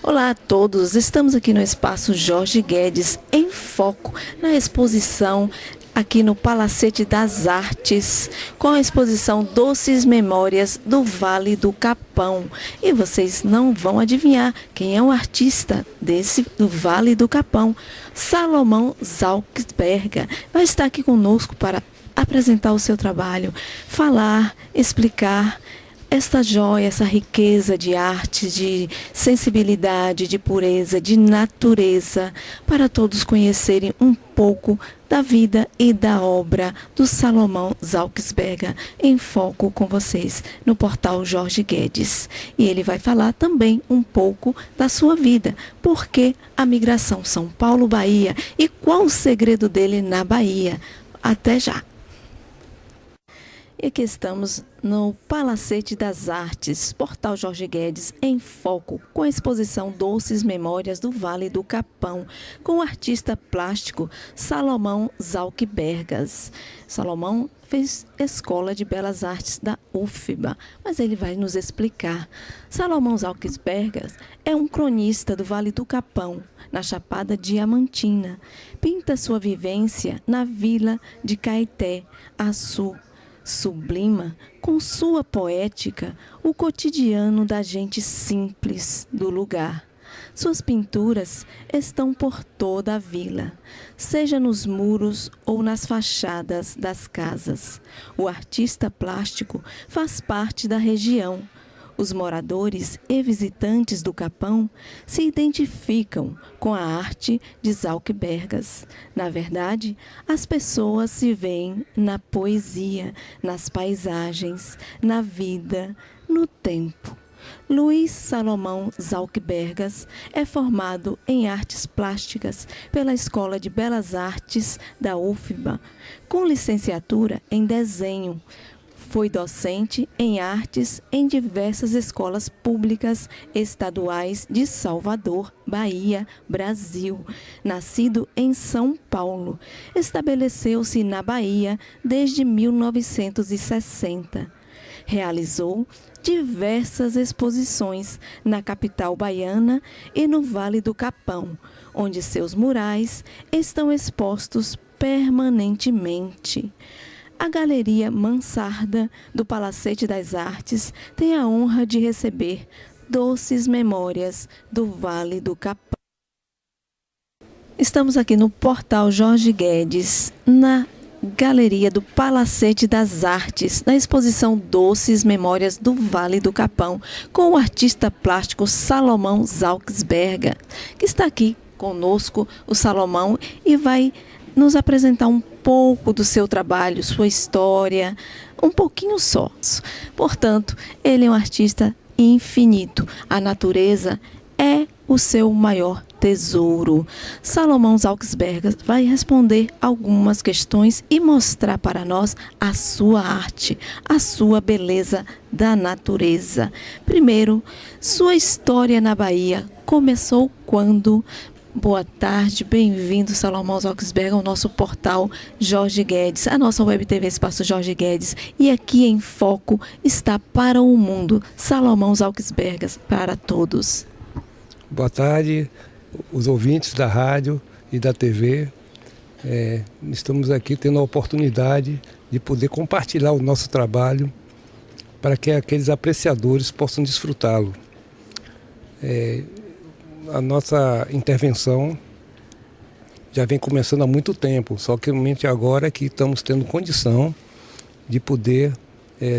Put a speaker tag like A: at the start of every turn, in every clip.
A: Olá a todos, estamos aqui no Espaço Jorge Guedes, em foco na exposição aqui no Palacete das Artes, com a exposição Doces Memórias do Vale do Capão. E vocês não vão adivinhar quem é o artista do Vale do Capão. Salomão Zalksberger vai estar aqui conosco para apresentar o seu trabalho, falar, explicar esta joia, essa riqueza de arte, de sensibilidade, de pureza, de natureza, para todos conhecerem um pouco da vida e da obra do Salomão Zalksberger, em foco com vocês no portal Jorge Guedes. E ele vai falar também um pouco da sua vida, porque a migração São Paulo-Bahia e qual o segredo dele na Bahia. Até já! E aqui estamos no Palacete das Artes, Portal Jorge Guedes, em foco, com a exposição Doces Memórias do Vale do Capão, com o artista plástico Salomão Zalksberger. Salomão fez Escola de Belas Artes da UFBA, mas ele vai nos explicar. Salomão Zalksberger é um cronista do Vale do Capão, na Chapada Diamantina. Pinta sua vivência na vila de Caeté, Açu. Sublima, com sua poética, o cotidiano da gente simples do lugar. Suas pinturas estão por toda a vila, seja nos muros ou nas fachadas das casas. O artista plástico faz parte da região. Os moradores e visitantes do Capão se identificam com a arte de Zalksberger. Na verdade, as pessoas se veem na poesia, nas paisagens, na vida, no tempo. Luiz Salomão Zalksberger é formado em artes plásticas pela Escola de Belas Artes da UFBA, com licenciatura em desenho. Foi docente em artes em diversas escolas públicas estaduais de Salvador, Bahia, Brasil. Nascido em São Paulo, estabeleceu-se na Bahia desde 1960. Realizou diversas exposições na capital baiana e no Vale do Capão, onde seus murais estão expostos permanentemente. A Galeria Mansarda do Palacete das Artes tem a honra de receber Doces Memórias do Vale do Capão. Estamos aqui no portal Jorge Guedes, na Galeria do Palacete das Artes, na exposição Doces Memórias do Vale do Capão, com o artista plástico Salomão Zalksberger, que está aqui conosco, o Salomão, e vai nos apresentar um pouco do seu trabalho, sua história, um pouquinho só. Portanto, ele é um artista infinito. A natureza é o seu maior tesouro. Salomão Zalksberger vai responder algumas questões e mostrar para nós a sua arte, a sua beleza da natureza. Primeiro, sua história na Bahia começou quando? Boa tarde, bem-vindo, Salomão Zalksberger, ao nosso portal Jorge Guedes, a nossa web TV Espaço Jorge Guedes. E aqui em foco está para o mundo, Salomão Zalksberger, para todos.
B: Boa tarde, os ouvintes da rádio e da TV. Estamos aqui tendo a oportunidade de poder compartilhar o nosso trabalho para que aqueles apreciadores possam desfrutá-lo. A nossa intervenção já vem começando há muito tempo, só que realmente agora é que estamos tendo condição de poder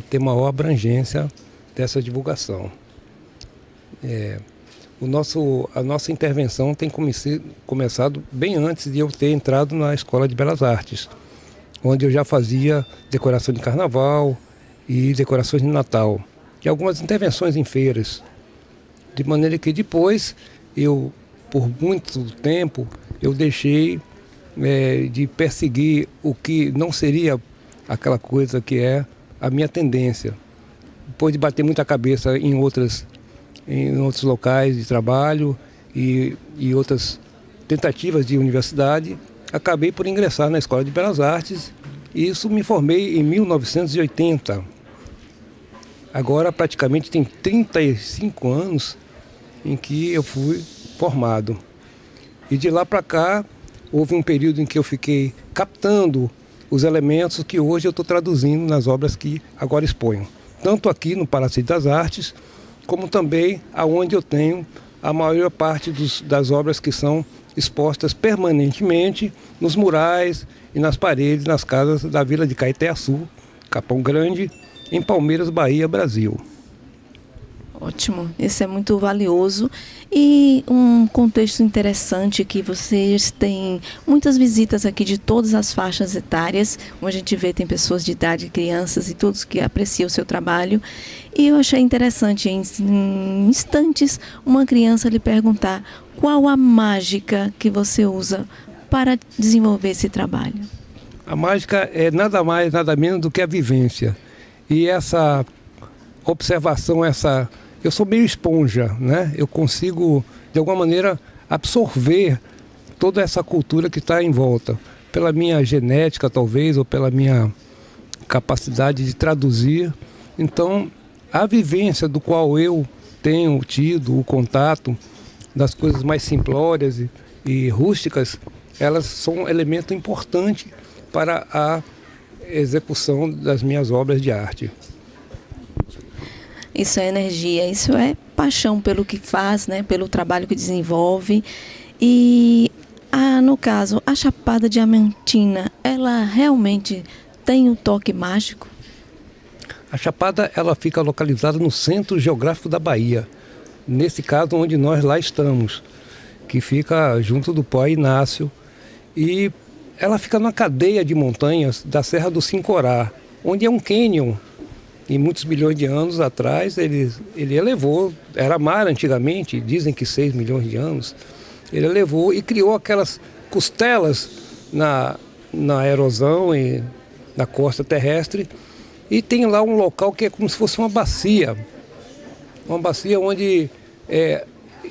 B: ter maior abrangência dessa divulgação. A nossa intervenção tem começado bem antes de eu ter entrado na Escola de Belas Artes, onde eu já fazia decoração de carnaval e decorações de Natal, e algumas intervenções em feiras, de maneira que depois por muito tempo, eu deixei de perseguir o que não seria aquela coisa que é a minha tendência. Depois de bater muita cabeça em outros locais de trabalho e outras tentativas de universidade, acabei por ingressar na Escola de Belas Artes e isso me formei em 1980. Agora praticamente tem 35 anos em que eu fui formado. E de lá para cá, houve um período em que eu fiquei captando os elementos que hoje eu estou traduzindo nas obras que agora exponho. Tanto aqui no Palacete das Artes, como também aonde eu tenho a maior parte das obras que são expostas permanentemente nos murais e nas paredes, nas casas da Vila de Caeté-Açu, Capão Grande, em Palmeiras, Bahia, Brasil.
A: Ótimo, esse é muito valioso e um contexto interessante que vocês têm muitas visitas aqui de todas as faixas etárias, como a gente vê, tem pessoas de idade, crianças e todos que apreciam o seu trabalho. E eu achei interessante, em instantes, uma criança lhe perguntar qual a mágica que você usa para desenvolver esse trabalho.
B: A mágica é nada mais, nada menos do que a vivência. E essa observação, eu sou meio esponja, né? Eu consigo, de alguma maneira, absorver toda essa cultura que está em volta. Pela minha genética, talvez, ou pela minha capacidade de traduzir. Então, a vivência do qual eu tenho tido o contato das coisas mais simplórias e rústicas, elas são um elemento importante para a execução das minhas obras de arte.
A: Isso é energia, isso é paixão pelo que faz, né? Pelo trabalho que desenvolve. E, no caso, a Chapada Diamantina, ela realmente tem um toque mágico?
B: A Chapada, ela fica localizada no centro geográfico da Bahia. Nesse caso, onde nós lá estamos, que fica junto do Pó Inácio. E ela fica numa cadeia de montanhas da Serra do Sincorá, onde é um cânion. E muitos milhões de anos atrás ele elevou, era mar antigamente, dizem que 6 milhões de anos, ele elevou e criou aquelas costelas na erosão e na costa terrestre. E tem lá um local que é como se fosse uma bacia onde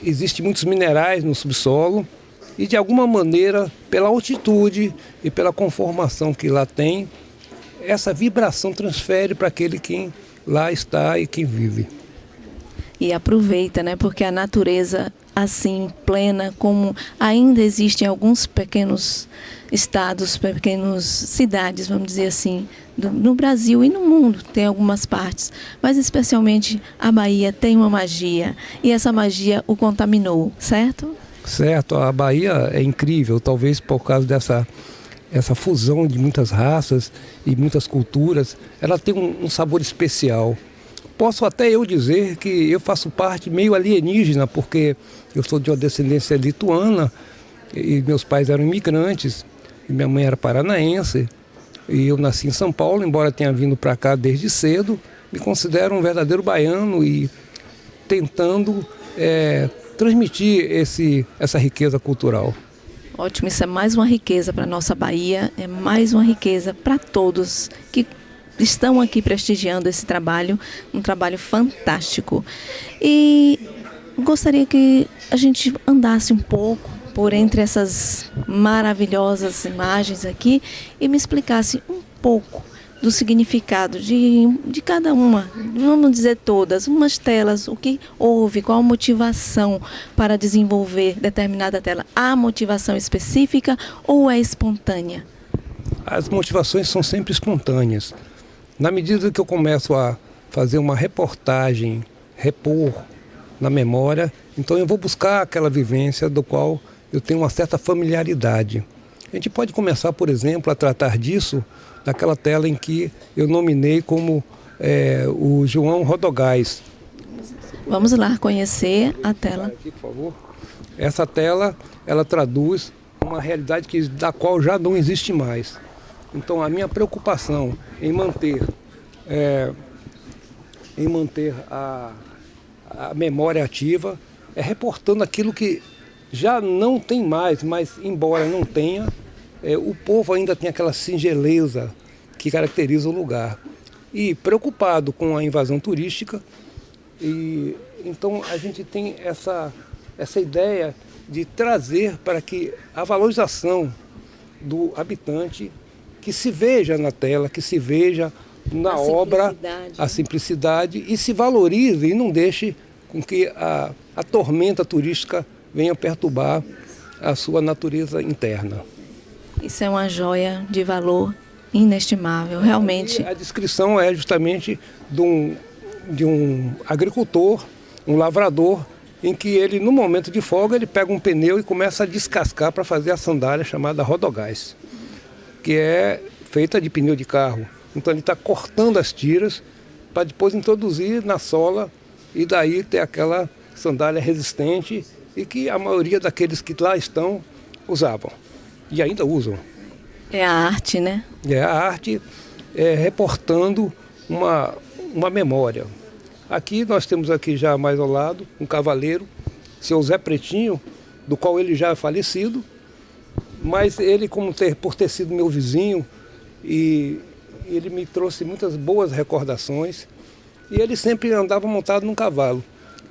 B: existem muitos minerais no subsolo e de alguma maneira, pela altitude e pela conformação que lá tem, essa vibração transfere para aquele quem lá está e quem vive.
A: E aproveita, né? Porque a natureza, assim, plena, como ainda existem alguns pequenos estados, pequenas cidades, vamos dizer assim, no Brasil e no mundo, tem algumas partes, mas especialmente a Bahia tem uma magia, e essa magia o contaminou, certo?
B: Certo, a Bahia é incrível, talvez por causa essa fusão de muitas raças e muitas culturas, ela tem um sabor especial. Posso até eu dizer que eu faço parte meio alienígena, porque eu sou de uma descendência lituana e meus pais eram imigrantes, e minha mãe era paranaense, e eu nasci em São Paulo, embora tenha vindo para cá desde cedo, me considero um verdadeiro baiano e tentando transmitir essa riqueza cultural.
A: Ótimo, isso é mais uma riqueza para a nossa Bahia, é mais uma riqueza para todos que estão aqui prestigiando esse trabalho, um trabalho fantástico. E gostaria que a gente andasse um pouco por entre essas maravilhosas imagens aqui e me explicasse um pouco do significado de cada uma, vamos dizer todas, umas telas, o que houve, qual a motivação para desenvolver determinada tela. Há motivação específica ou é espontânea?
B: As motivações são sempre espontâneas. Na medida que eu começo a fazer uma reportagem, repor na memória, então eu vou buscar aquela vivência do qual eu tenho uma certa familiaridade. A gente pode começar, por exemplo, a tratar disso naquela tela em que eu nominei como o João Rodogás.
A: Vamos lá conhecer a tela.
B: Aqui, por favor. Essa tela, ela traduz uma realidade da qual já não existe mais. Então, a minha preocupação em manter a memória ativa é reportando aquilo que já não tem mais, mas embora não tenha, o povo ainda tem aquela singeleza que caracteriza o lugar. E preocupado com a invasão turística, então a gente tem essa ideia de trazer para que a valorização do habitante, que se veja na tela, que se veja na obra, a simplicidade, e se valorize e não deixe com que a a tormenta turística venha perturbar a sua natureza interna.
A: Isso é uma joia de valor inestimável, realmente.
B: E a descrição é justamente de um agricultor, um lavrador, em que ele, no momento de folga, ele pega um pneu e começa a descascar para fazer a sandália chamada rodogás, que é feita de pneu de carro. Então ele está cortando as tiras para depois introduzir na sola e daí ter aquela sandália resistente e que a maioria daqueles que lá estão usavam e ainda usam.
A: É a arte, né?
B: É a arte reportando uma memória. Aqui nós temos aqui já mais ao lado um cavaleiro, seu Zé Pretinho, do qual ele já é falecido, mas ele, por ter sido meu vizinho, e ele me trouxe muitas boas recordações, e ele sempre andava montado num cavalo.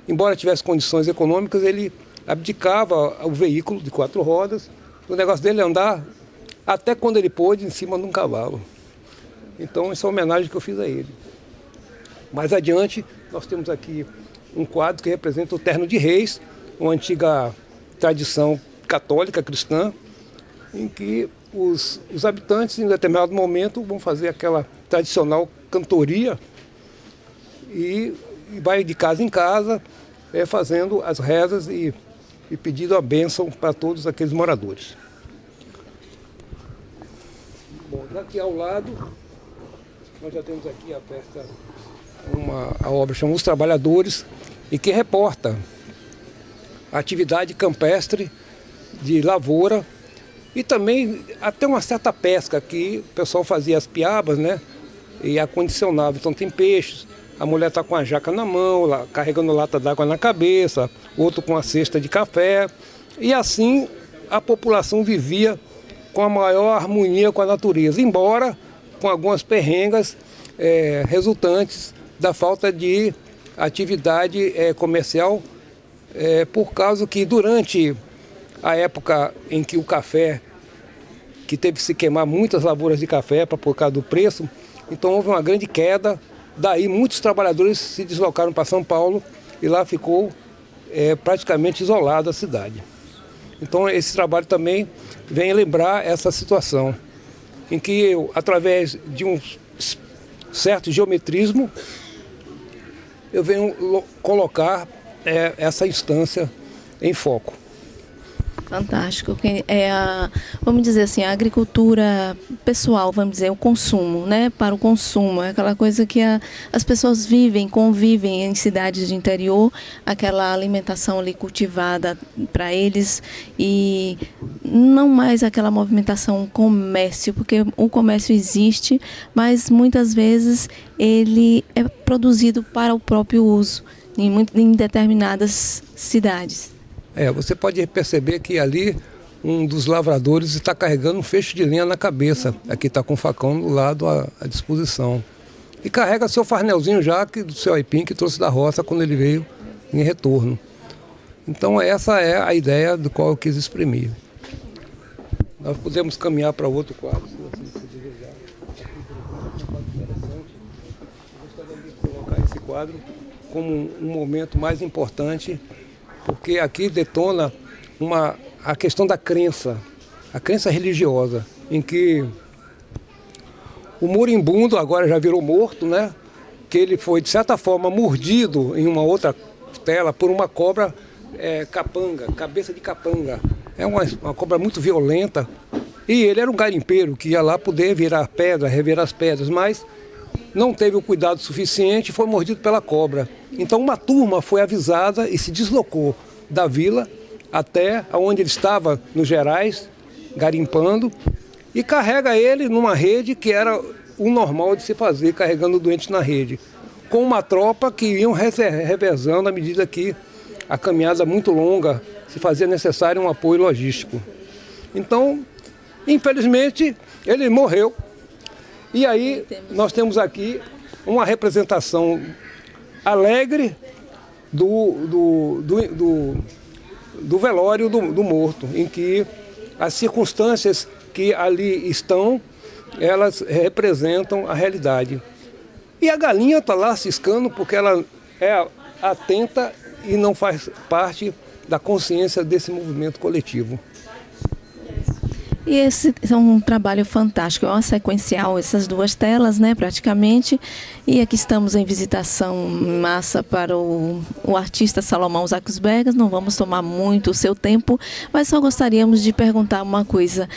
B: Embora tivesse condições econômicas, ele abdicava o veículo de 4 rodas, o negócio dele é andar até quando ele pôde em cima de um cavalo. Então essa é uma homenagem que eu fiz a ele. Mais adiante, nós temos aqui um quadro que representa o Terno de Reis, uma antiga tradição católica cristã, em que os habitantes, em determinado momento, vão fazer aquela tradicional cantoria e vai de casa em casa fazendo as rezas e pedindo a bênção para todos aqueles moradores. Bom, daqui ao lado, nós já temos aqui a festa, a obra chama Os Trabalhadores, e que reporta a atividade campestre de lavoura e também até uma certa pesca, que o pessoal fazia as piabas, né, e acondicionava. Então tem peixes, a mulher está com a jaca na mão, lá, carregando lata d'água na cabeça, outro com a cesta de café, e assim a população vivia com a maior harmonia com a natureza, embora com algumas perrengas resultantes da falta de atividade comercial, por causa que durante a época em que o café, que teve que se queimar muitas lavouras de café por causa do preço, então houve uma grande queda, daí muitos trabalhadores se deslocaram para São Paulo e lá ficou praticamente isolada a cidade. Então esse trabalho também vem lembrar essa situação, em que eu, através de um certo geometrismo, eu venho colocar essa instância em foco.
A: Fantástico. Vamos dizer assim, a agricultura pessoal, vamos dizer, o consumo, né? Para o consumo, é aquela coisa que as pessoas convivem em cidades de interior, aquela alimentação ali cultivada para eles e não mais aquela movimentação comércio, porque o comércio existe, mas muitas vezes ele é produzido para o próprio uso em determinadas cidades.
B: Você pode perceber que ali um dos lavradores está carregando um feixe de lenha na cabeça. Aqui está com o facão do lado à disposição. E carrega seu farnelzinho já do seu aipim que trouxe da roça quando ele veio em retorno. Então essa é a ideia do qual eu quis exprimir. Nós podemos caminhar para outro quadro, se você desejar. Eu gostaria de colocar esse quadro como um momento mais importante, porque aqui detona a questão da crença, a crença religiosa, em que o moribundo agora já virou morto, né? Que ele foi, de certa forma, mordido em uma outra tela por uma cobra capanga, cabeça de capanga. É uma cobra muito violenta. E ele era um garimpeiro que ia lá poder virar pedra, revirar as pedras, mas não teve o cuidado suficiente e foi mordido pela cobra. Então uma turma foi avisada e se deslocou da vila até onde ele estava, nos Gerais, garimpando, e carrega ele numa rede que era o normal de se fazer, carregando doentes na rede, com uma tropa que iam revezando à medida que a caminhada muito longa se fazia necessário um apoio logístico. Então, infelizmente, ele morreu. E aí nós temos aqui uma representação alegre do velório do morto, em que as circunstâncias que ali estão, elas representam a realidade. E a galinha está lá ciscando porque ela é atenta e não faz parte da consciência desse movimento coletivo.
A: E esse é um trabalho fantástico, é uma sequencial, essas duas telas, né, praticamente. E aqui estamos em visitação em massa para o artista Salomão Zausberger. Não vamos tomar muito o seu tempo, mas só gostaríamos de perguntar uma coisa.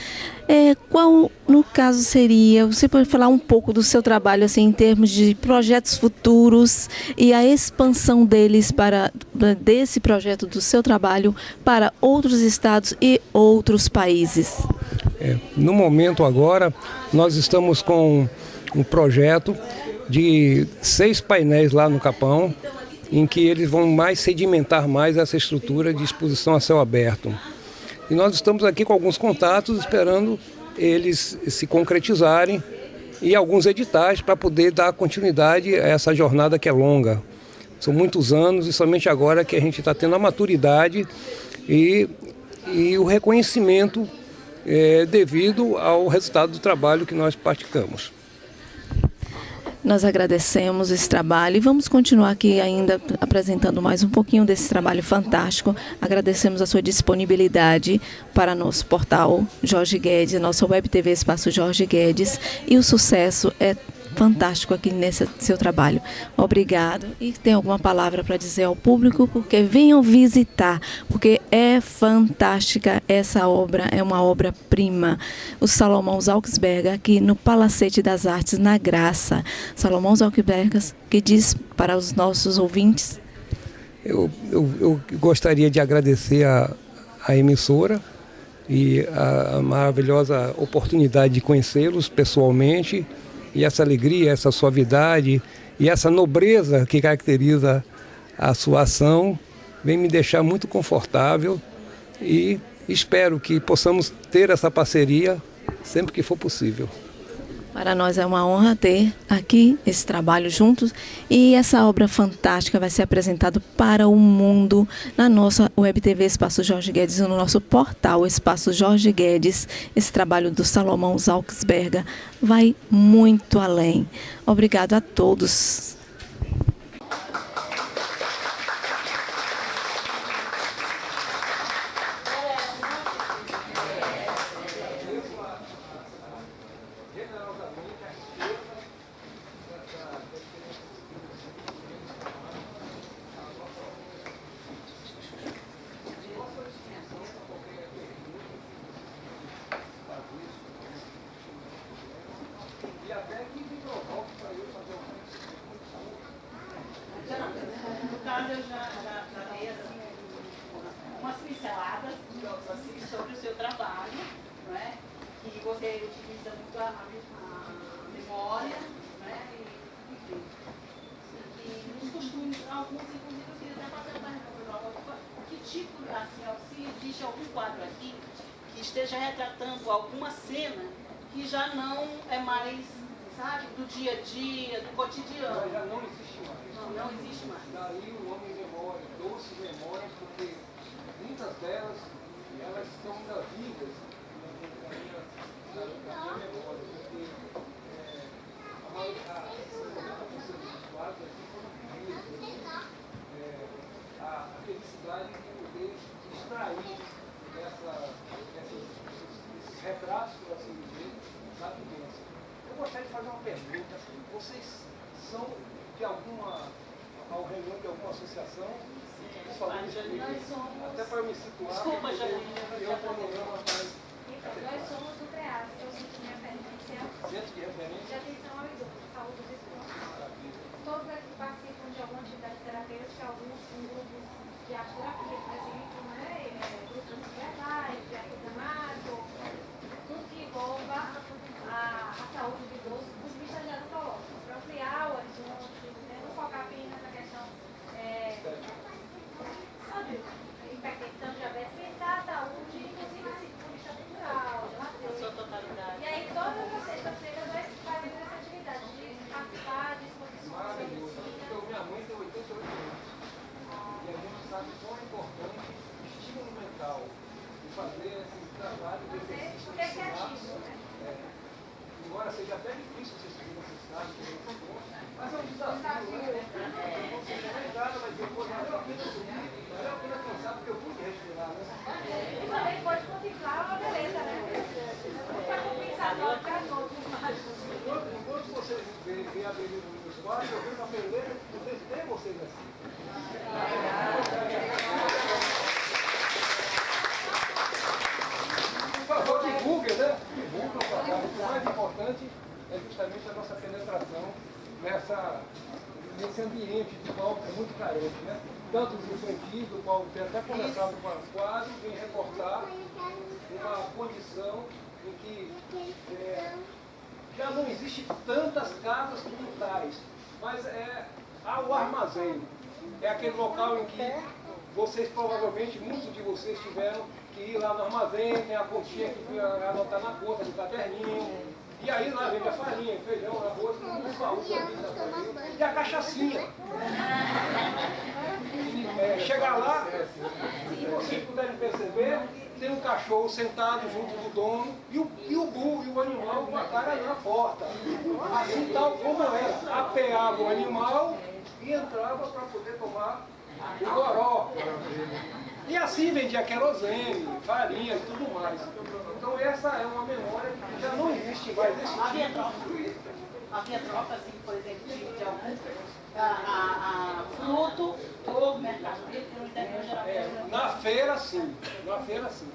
A: Qual, no caso, seria, você pode falar um pouco do seu trabalho, assim, em termos de projetos futuros e a expansão desse projeto do seu trabalho para outros estados e outros países?
B: No momento agora, nós estamos com um projeto de 6 painéis lá no Capão, em que eles vão sedimentar mais essa estrutura de exposição a céu aberto. E nós estamos aqui com alguns contatos, esperando eles se concretizarem e alguns editais para poder dar continuidade a essa jornada que é longa. São muitos anos e somente agora que a gente está tendo a maturidade e o reconhecimento devido ao resultado do trabalho que nós praticamos.
A: Nós agradecemos esse trabalho e vamos continuar aqui ainda apresentando mais um pouquinho desse trabalho fantástico. Agradecemos a sua disponibilidade para nosso portal Jorge Guedes, nossa Web TV Espaço Jorge Guedes, e o sucesso é fantástico aqui nesse seu trabalho. Obrigado. E tem alguma palavra para dizer ao público? Porque venham visitar, porque é fantástica essa obra, é uma obra-prima. O Salomão Zausberger, aqui no Palacete das Artes, na Graça. Salomão Zausberger, que diz para os nossos ouvintes.
B: Eu gostaria de agradecer a emissora e a maravilhosa oportunidade de conhecê-los pessoalmente. E essa alegria, essa suavidade e essa nobreza que caracteriza a sua ação vem me deixar muito confortável e espero que possamos ter essa parceria sempre que for possível.
A: Para nós é uma honra ter aqui esse trabalho juntos e essa obra fantástica vai ser apresentada para o mundo na nossa Web TV Espaço Jorge Guedes, no nosso portal Espaço Jorge Guedes. Esse trabalho do Salomão Zausberger vai muito além. Obrigado a todos.
C: Eu já dei assim, umas pinceladas assim, sobre o seu trabalho, não é? Que você utiliza muito a memória, não é? Enfim. E nos costumes, alguns inclusive eu queria até fazer uma pergunta, que tipo, assim, se existe algum quadro aqui que esteja retratando alguma cena que já não é mais, sabe, do dia a dia, do cotidiano.
B: Já não existe mais.
C: Não existe mais.
B: Daí o nome memória, doces memórias, porque muitas delas, elas são ainda vivas na minha memória, porque a maioria, 90% dos quadros aqui foram vividos. A felicidade de poder extrair esses retratos, por assim dizer, da vivência. Eu gostaria de fazer uma pergunta. Vocês são de alguma reunião de alguma associação? Até para me situar.
C: Desculpa, Janine.
D: Nós somos do TEAS, que é o Centro de Referência.
B: Centro de Referência?
D: De Atenção ao Idoso, Saúde do Idoso. Todos aqui participam de alguma atividade terapêutica, alguns com grupos de arte terapia, por exemplo, né? Grupos verbais, de artesanato, tudo que envolva a saúde do idoso, os bichos gerontológicos, para ampliar o horizonte, não focar apenas na questão sabe, hipertensão, diabetes, pensar a saúde, inclusive assim, do bicho cultural, de lazer. E aí todas as sextas-feiras nós fazemos essa atividade de participar de exposições de oficinas.
B: Minha mãe tem 88 anos. E a gente sabe quão é importante o estímulo mental de fazer esse trabalho de exercício.
D: Porque é criativo, né?
B: E embora seja até difícil vocês seguirem esses casos, mas é um desafio, né? Você não é nada, mas depois valeu a pena subir, valeu a pena cansar, porque eu pude respirar, né?
D: E também pode contemplar uma beleza, né? Não está compensador para todos os mágicos.
B: Enquanto vocês veem a beleza dos quadros, eu vejo a beleza de vocês assim. Por favor, divulguem, né? Divulguem o trabalho. O mais importante é justamente a nossa penetração nesse ambiente do qual é muito carente, né? Tanto os infantis, do qual tem até conversado com as quadros, vem reportar uma condição em que já não existe tantas casas quintais, mas há o armazém. É aquele local em que vocês, provavelmente, muitos de vocês tiveram que ir lá no armazém, tem a continha que anotar na conta do caderninho. E aí lá vende a farinha, feijão, arroz, um baú e a cachaçinha. Chegar lá, se vocês puderem perceber, tem um cachorro sentado junto do dono e o burro e o animal com a cara na porta. Assim tal como era. Apeava o animal e entrava para poder tomar o goró. E assim vendia querosene, farinha e tudo mais. Então essa é uma memória que já não existe mais desse tipo.
C: Havia troca, assim, por exemplo, de algum fruto do mercado livre, no interior geralmente.
B: Na feira, sim. Na feira, sim.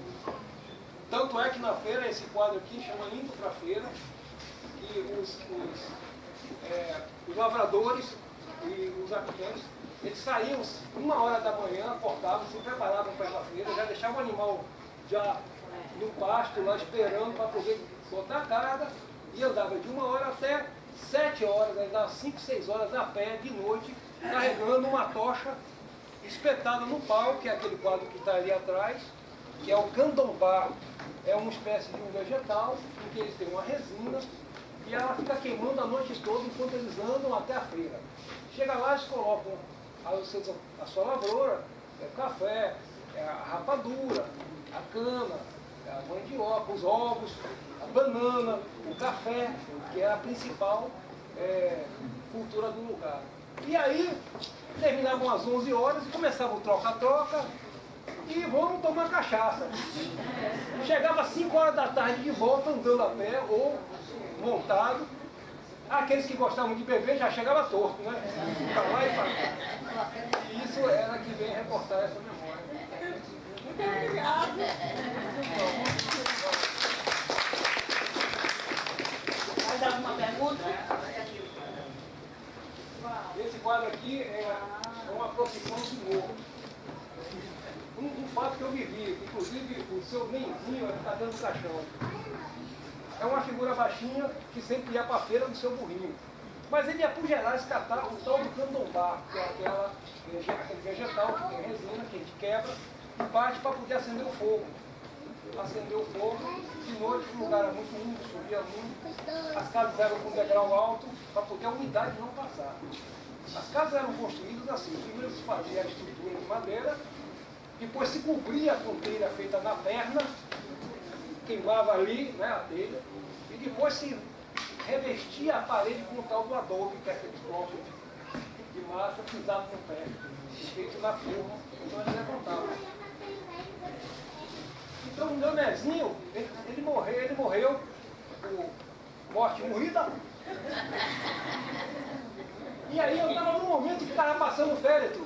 B: Tanto é que na feira, esse quadro aqui chama Indo para a Feira, que os lavradores e os habitantes, eles saíam 1h da manhã, acordavam, se preparavam para ir para a feira, já deixavam o animal já no pasto, lá esperando para poder botar a carga, e andava de 1h até 7h, aí dava 5, 6 horas a pé, de noite, carregando uma tocha espetada no pau, que é aquele quadro que está ali atrás, que é o candombá. É uma espécie de um vegetal, em que eles têm uma resina, e ela fica queimando a noite toda enquanto eles andam até a feira. Chega lá, eles colocam a sua lavoura, o café, a rapadura, a cana, a mandioca, os ovos, a banana, o café, que é a principal cultura do lugar. E aí, terminavam às 11 horas e começava o troca-troca e vamos tomar cachaça. Chegava às 5 horas da tarde de volta, andando a pé ou montado. Aqueles que gostavam de beber já chegava torto, né? Para lá e para cá. E isso era que vem reportar essa memória. Muito obrigado.
C: Mais alguma pergunta?
B: Esse quadro aqui é uma procissão de morro. Um fato que eu vivi, inclusive o seu Nenzinho está dando caixão. É uma figura baixinha que sempre ia para a feira do seu burrinho. Mas ele ia para o Gerais catar o tal do candombá, que é aquele vegetal que tem resina, que a gente quebra e bate para poder acender o fogo. Acender o fogo, de noite o lugar era muito úmido, chovia muito, as casas eram com degrau alto para poder a umidade não passar. As casas eram construídas assim, primeiro se fazia a estrutura de madeira, depois se cobria com telha feita na perna, queimava ali, né, a telha, e depois se revestia a parede com o tal do adobe, que é aquele bloco de massa pisado no pé, feito na forma, então eles levantavam. Então o meu nezinho, ele morreu, morte morrida. E aí eu estava no momento que estava passando o féretro.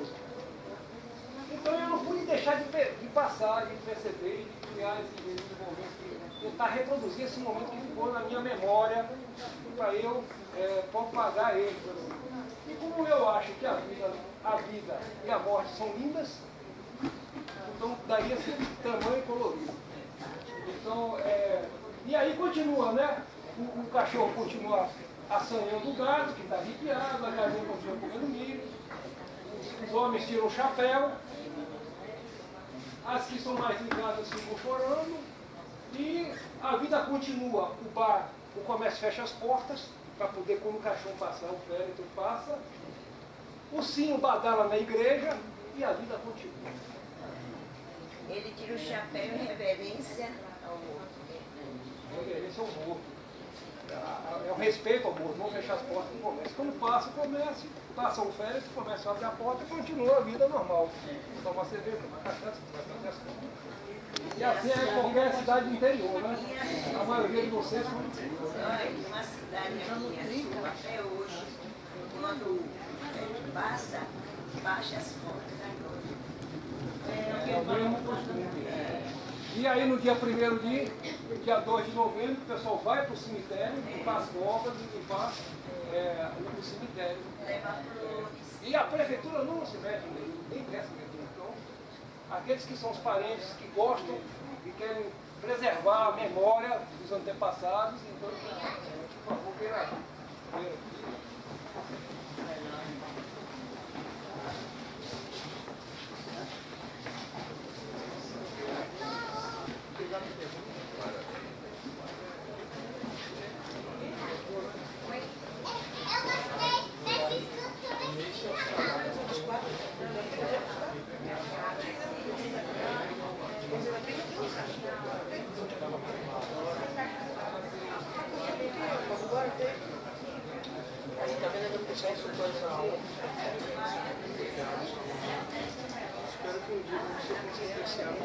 B: Então eu não pude deixar de passar, de perceber, de criar esse momento, tentar reproduzir esse momento que ficou na minha memória, para eu propagar ele. E como eu acho que a vida e a morte são lindas, então daria esse tamanho colorido. Então, e aí continua, né? O cachorro continua assanhando o gado, que está arrepiado, a galinha continua comendo milho, os homens tiram o chapéu, as que são mais ligadas ficam chorando, e a vida continua. O bar, o comércio fecha as portas, para poder, quando o caixão passar, o féretro passa, o sino badala na igreja, e a vida continua.
E: Ele tira o chapéu em reverência ao morto.
B: Reverência ao morto. é um respeito ao morto, não fechar as portas do comércio. Quando passa o comércio, passam férias, o comércio abre a porta e continua a vida normal. Tomar cerveja, tomar cachaça, vai fazer as coisas. E assim é em qualquer cidade do interior, né? A maioria de vocês são do interior, né?
E: Olha, uma cidade aqui, até hoje, quando passa, baixa as portas da noite.
B: É o mesmo costume. E aí no dia 1º dia 2 de novembro, o pessoal vai para o cemitério, limpar as covas e limpar o cemitério.
E: Leva flores.
B: E a prefeitura não se mete nem dessa prefeitura. Então, aqueles que são os parentes que gostam e querem preservar a memória dos antepassados, então, por favor, venha aqui. Espero que um dia você consiga esse ano.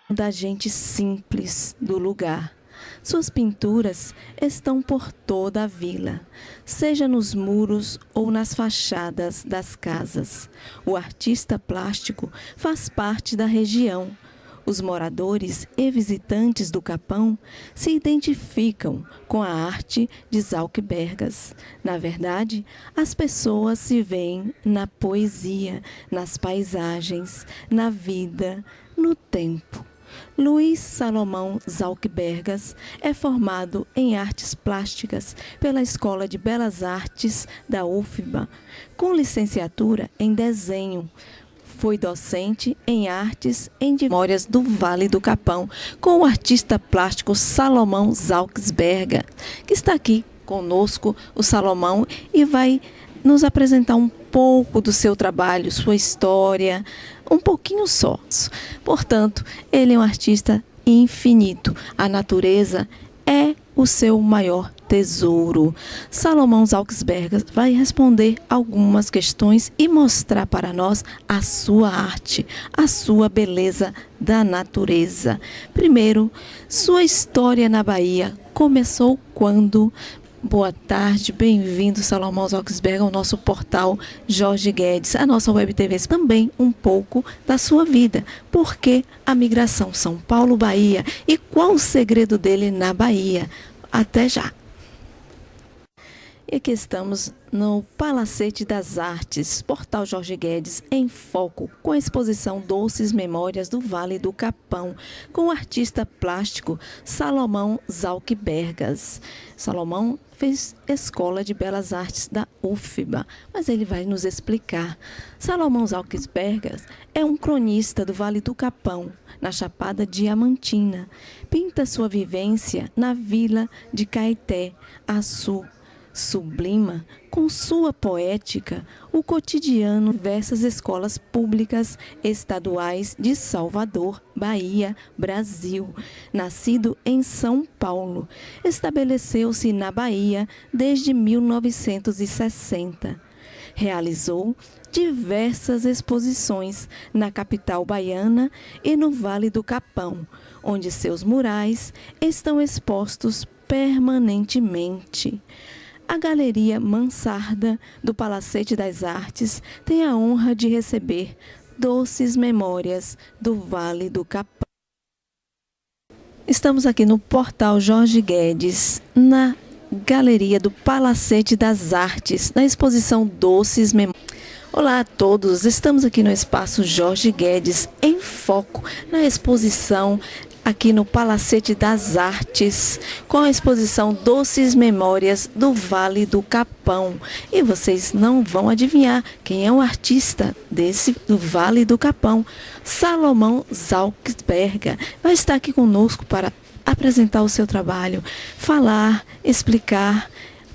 A: da gente simples do lugar. Suas pinturas estão por toda a vila, seja nos muros ou nas fachadas das casas. O artista plástico faz parte da região. Os moradores e visitantes do Capão se identificam com a arte de Zalcbergas. Na verdade, as pessoas se veem na poesia, nas paisagens, na vida, no tempo. Luiz Salomão Zalcbergas é formado em artes plásticas pela Escola de Belas Artes da UFBA, com licenciatura em desenho. Foi docente em artes em memórias do Vale do Capão, com o artista plástico Salomão Zalcbergas, que está aqui conosco, o Salomão, e vai nos apresentar um pouco do seu trabalho, sua história, um pouquinho só. Portanto, ele é um artista infinito. A natureza é o seu maior tesouro. Salomão Zalcbergas vai responder algumas questões e mostrar para nós a sua arte, a sua beleza da natureza. Primeiro, sua história na Bahia começou quando? Boa tarde, bem-vindo, Salomão Zalcbergas, ao nosso portal Jorge Guedes, a nossa Web TV. Também um pouco da sua vida. Por que a migração São Paulo-Bahia e qual o segredo dele na Bahia? Até já! E aqui estamos no Palacete das Artes, Portal Jorge Guedes, em foco, com a exposição Doces Memórias do Vale do Capão, com o artista plástico Salomão Zalcbergas. Salomão fez Escola de Belas Artes da UFBA, mas ele vai nos explicar. Salomão Zalcbergas é um cronista do Vale do Capão, na Chapada Diamantina. Pinta sua vivência na vila de Caeté, Açu. Sublima, com sua poética, o cotidiano de diversas escolas públicas estaduais de Salvador, Bahia, Brasil. Nascido em São Paulo, estabeleceu-se na Bahia desde 1960. Realizou diversas exposições na capital baiana e no Vale do Capão, onde seus murais estão expostos permanentemente. A Galeria Mansarda do Palacete das Artes tem a honra de receber Doces Memórias do Vale do Capão. Estamos aqui no Portal Jorge Guedes, na Galeria do Palacete das Artes, na exposição Doces Memórias. Olá a todos, estamos aqui no espaço Jorge Guedes, em foco na exposição aqui no Palacete das Artes, com a exposição Doces Memórias do Vale do Capão. E vocês não vão adivinhar quem é o artista do Vale do Capão. Salomão Zalcbergas vai estar aqui conosco para apresentar o seu trabalho, falar, explicar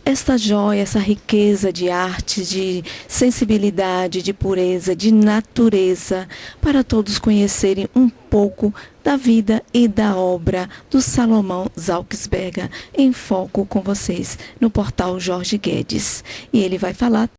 A: esta joia, essa riqueza de arte, de sensibilidade, de pureza, de natureza, para todos conhecerem um pouco da vida e da obra do Salomão Zalcbergas, em foco com vocês no portal Jorge Guedes. E ele vai falar